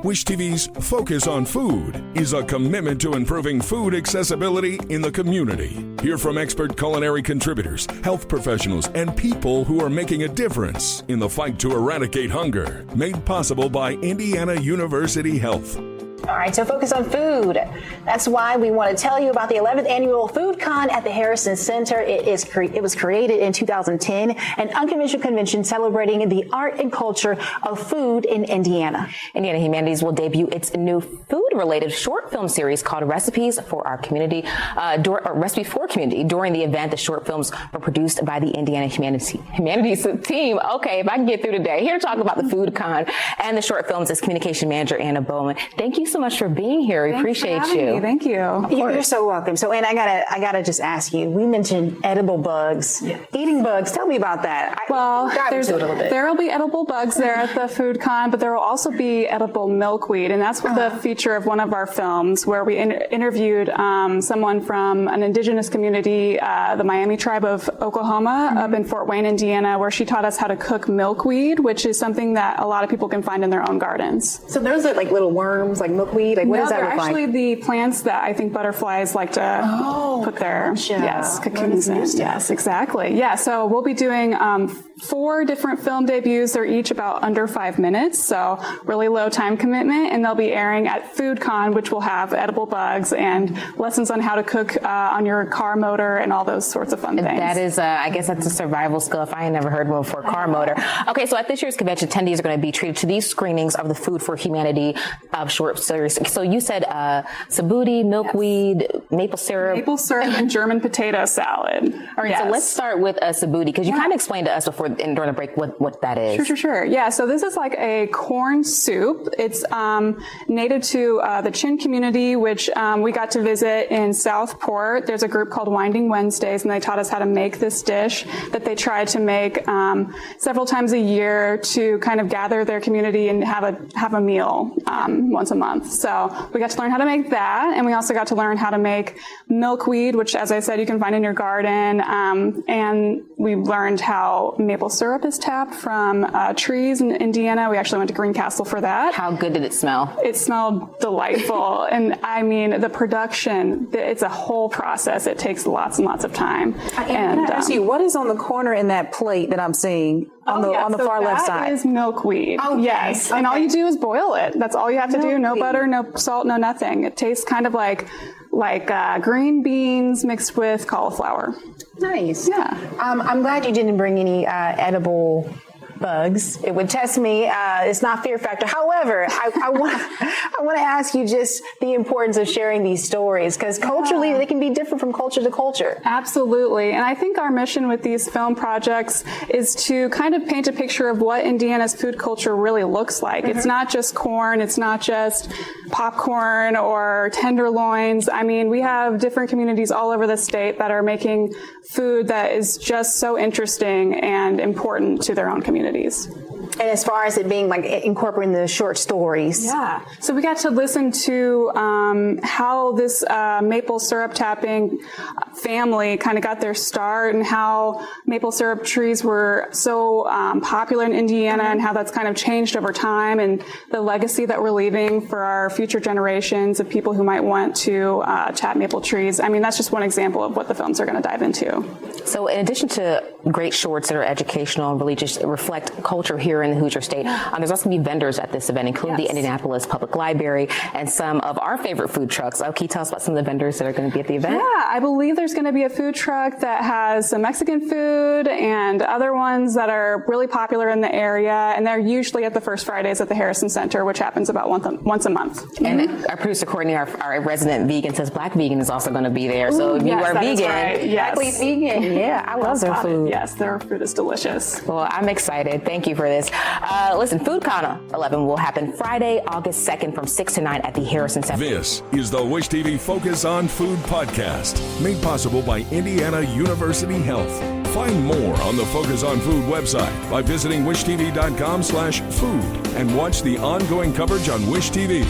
Wish TV's Focus on Food is a commitment to improving food accessibility in the community. Hear from expert culinary contributors, health professionals, and people who are making a difference in the fight to eradicate hunger. Made possible by Indiana University Health. All right, so focus on food. That's why we want to tell you about the 11th annual FoodCon at the Harrison Center. It was created in 2010, an unconventional convention celebrating the art and culture of food in Indiana. Indiana Humanities will debut its new food-related short film series called Recipes for Our Community, Recipe for Community. During the event, the short films were produced by the Indiana Humanities team. Okay, if I can get through today. Here to talk about the FoodCon and the short films is Communication Manager Anna Bowman. Thank you so much for being here. We appreciate you. Thank you. You're so welcome. So, Anne, I gotta just ask you. We mentioned edible bugs, eating bugs. Tell me about that. There will be edible bugs there at the FoodCon, but there will also be edible milkweed, and that's the feature of one of our films, where we interviewed someone from an indigenous community, the Miami tribe of Oklahoma, up in Fort Wayne, Indiana, where she taught us how to cook milkweed, which is something that a lot of people can find in their own gardens. So those are like little worms, like milkweed. Like, what does that look like? They're actually the plants that I think butterflies like to put their cocoons in. Yes, exactly. Yeah, so we'll be doing 4 different film debuts. They're each about under 5 minutes, so really low time commitment, and they'll be airing at FoodCon, which will have edible bugs and lessons on how to cook on your car motor and all those sorts of fun things. That is, I guess that's a survival skill if I ain't never heard one before, car motor. Okay, so at this year's convention, attendees are going to be treated to these screenings of the Food for Humanity short series. So you said sabuti, milkweed, maple syrup. Maple syrup and German potato salad. All right, so let's start with sabuti, because you kind of explained to us before during the break what that is. Sure. Yeah, so this is like a corn soup. It's native to the Chin community, which we got to visit in Southport. There's a group called Winding Wednesdays, and they taught us how to make this dish that they try to make several times a year to kind of gather their community and have a meal once a month. So we got to learn how to make that, and we also got to learn how to make milkweed, which, as I said, you can find in your garden. And we learned how maple syrup is tapped from trees in Indiana. We actually went to Greencastle for that. How good did it smell? It smelled delightful. And I mean, the production, it's a whole process. It takes lots and lots of time. And I ask you, what is on the corner in that plate that I'm seeing on the far left side? That is milkweed. Okay. Yes. Okay. And all you do is boil it. That's all you have to do. No butter, no salt, no nothing. It tastes kind of like green beans mixed with cauliflower. Nice. Yeah. I'm glad you didn't bring any edible bugs. It would test me. It's not fear factor. However, I want to ask you just the importance of sharing these stories, because culturally they can be different from culture to culture. Absolutely. And I think our mission with these film projects is to kind of paint a picture of what Indiana's food culture really looks like. It's not just corn. It's not just popcorn or tenderloins. I mean, we have different communities all over the state that are making food that is just so interesting and important to their own communities. And as far as it being like incorporating the short stories. Yeah. So we got to listen to how this maple syrup tapping family kind of got their start, and how maple syrup trees were so popular in Indiana, and how that's kind of changed over time, and the legacy that we're leaving for our future generations of people who might want to tap maple trees. I mean, that's just one example of what the films are going to dive into. So in addition to great shorts that are educational and really just reflect culture here in the Hoosier State, there's also going to be vendors at this event, including the Indianapolis Public Library and some of our favorite food trucks. Can you tell us about some of the vendors that are going to be at the event? Yeah, I believe there's going to be a food truck that has some Mexican food and other ones that are really popular in the area, and they're usually at the first Fridays at the Harrison Center, which happens about once a month. And our producer Courtney, our resident vegan, says Black Vegan is also going to be there. So if you are vegan, right. Yes. Black vegan, yeah, I love their food. Yes, their food is delicious. Well, I'm excited. Thank you for this. Listen, FoodCon 11 will happen Friday, August 2nd from 6 to 9 at the Harrison Center. This is the Wish TV Focus on Food podcast, made possible by Indiana University Health. Find more on the Focus on Food website by visiting wishtv.com/food and watch the ongoing coverage on Wish TV.